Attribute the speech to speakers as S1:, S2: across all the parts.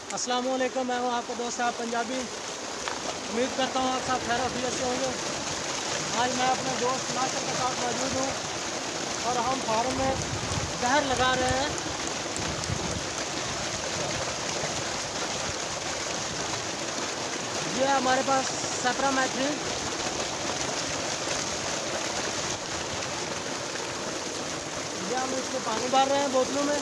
S1: अस्सलाम वालेकुम, मैं हूँ आपका दोस्त साहब पंजाबी। उम्मीद करता हूँ आप सब खैर खैरियत से होंगे। आज मैं अपने दोस्त नासिर के साथ मौजूद हूँ और हम फार्म में जहर लगा रहे हैं। ये हमारे पास सेप्रामेथ्रिन, ये हम इसमें पानी डाल रहे हैं बोतलों में।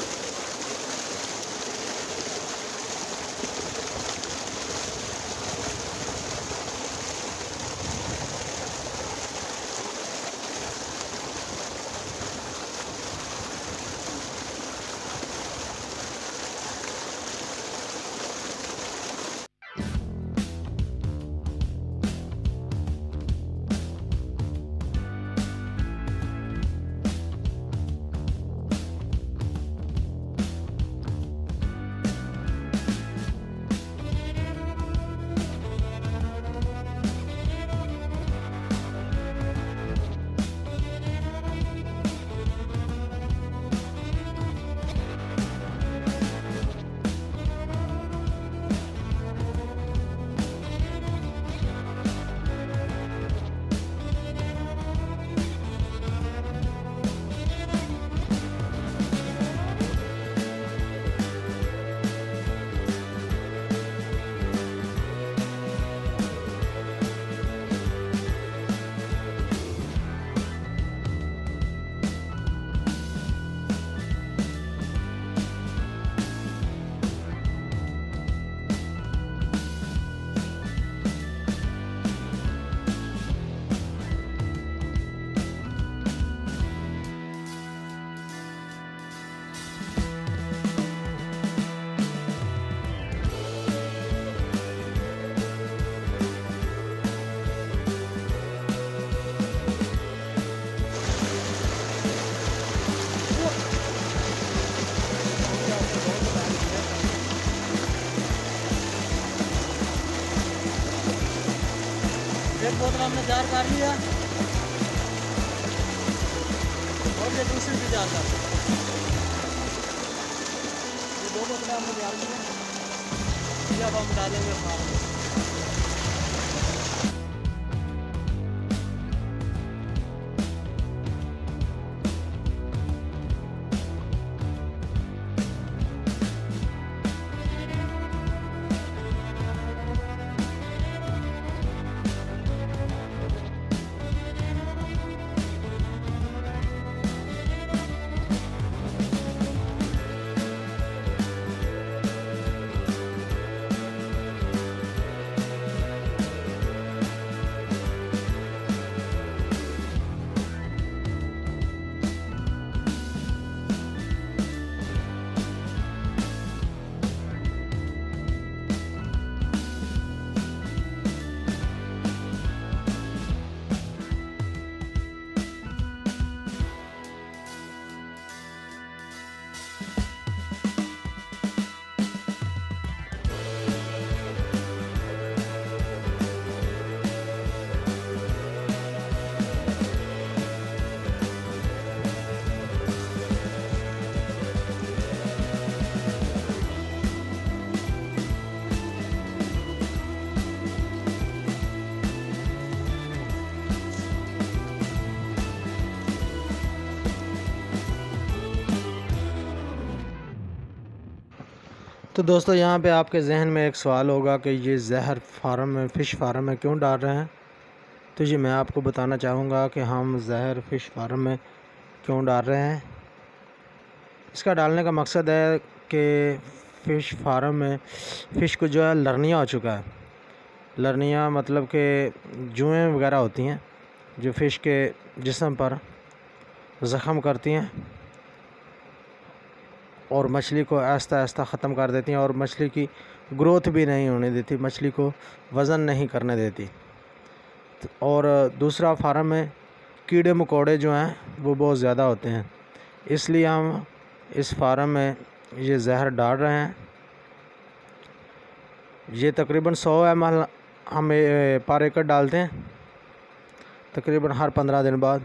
S1: एक बोतल हमने जार कर लिया और ये दूसरी भी जार कर, ये दो बोतलें हमने जार की हैं। ये अब हम डालेंगे फार्म में। तो दोस्तों, यहाँ पे आपके जहन में एक सवाल होगा कि ये जहर फार्म में, फ़िश फार्म में क्यों डाल रहे हैं। तो ये मैं आपको बताना चाहूँगा कि हम जहर फ़िश फार्म में क्यों डाल रहे हैं। इसका डालने का मकसद है कि फ़िश फार्म में फ़िश को जो है लर्निया हो चुका है। लर्निया मतलब कि जुएँ वगैरह होती हैं जो फ़िश के जिस्म पर ज़ख़म करती हैं और मछली को आहिस्ता आहिस्ता ख़त्म कर देती हैं और मछली की ग्रोथ भी नहीं होने देती, मछली को वज़न नहीं करने देती। और दूसरा, फार्म में कीड़े मकोड़े जो हैं वो बहुत ज़्यादा होते हैं, इसलिए हम इस फार्म में ये जहर डाल रहे हैं। ये तकरीबन 100 ml हम पर एकड़ डालते हैं, तकरीबन हर 15 दिन बाद।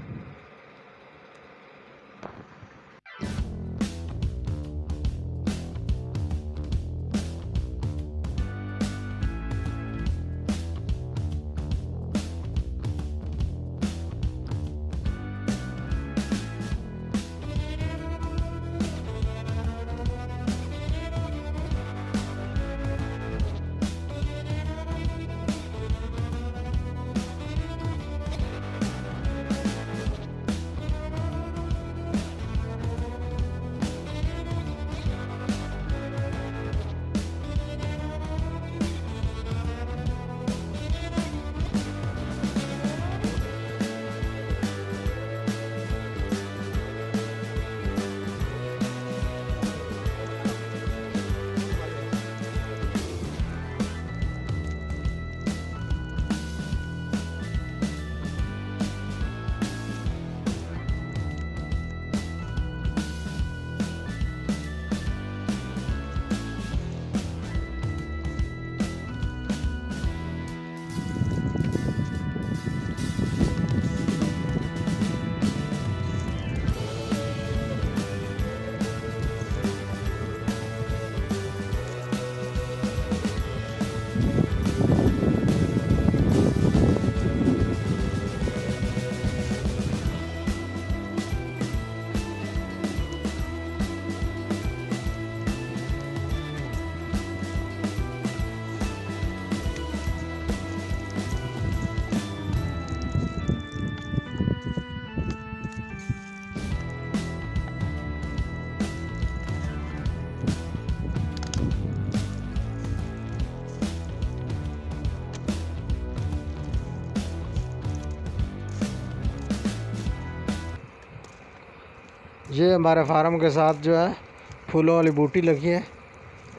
S1: ये हमारे फार्म के साथ जो है फूलों वाली बूटी लगी है।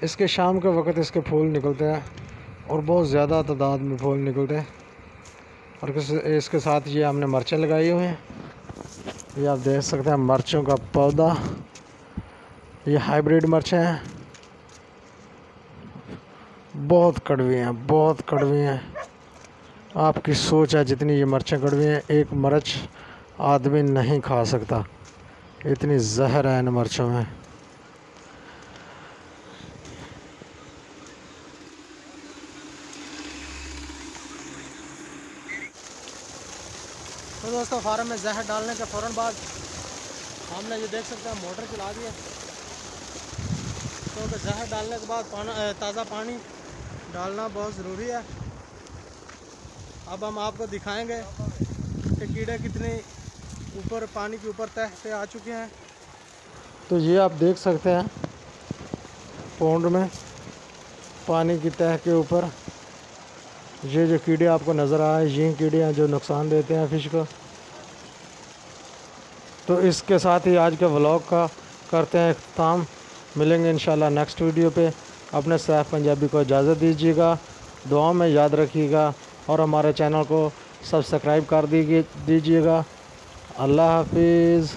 S1: इसके शाम के वक्त इसके फूल निकलते हैं और बहुत ज़्यादा तादाद में फूल निकलते हैं। और इसके साथ ये हमने मिर्चें लगाई हुई हैं। ये आप देख सकते हैं मिर्चों का पौधा। ये हाइब्रिड मिर्चें हैं, बहुत कड़वी हैं, बहुत कड़वी हैं। आपकी सोच है जितनी ये मिर्चें कड़वी हैं, एक मिर्च आदमी नहीं खा सकता, इतनी जहर है इन मिर्चों में। तो दोस्तों फार्म में जहर डालने के फ़ौरन बाद हमने ये देख सकते हैं मोटर चला दी है, क्योंकि जहर डालने के बाद ताज़ा पानी डालना बहुत ज़रूरी है। अब हम आपको दिखाएंगे कि कीड़े कितने ऊपर पानी के ऊपर तह पे आ चुके हैं। तो ये आप देख सकते हैं पौंड में पानी की तह के ऊपर ये जो कीड़े आपको नज़र आ रहे हैं, ये कीड़े हैं जो नुकसान देते हैं फ़िश को। तो इसके साथ ही आज के व्लॉग का करते हैं इख्तिताम। मिलेंगे इंशाल्लाह नेक्स्ट वीडियो पे। अपने सैफ पंजाबी को इजाज़त दीजिएगा, दुआओं में याद रखिएगा और हमारे चैनल को सब्सक्राइब कर दीजिएगा। अल्लाह हाफिज़।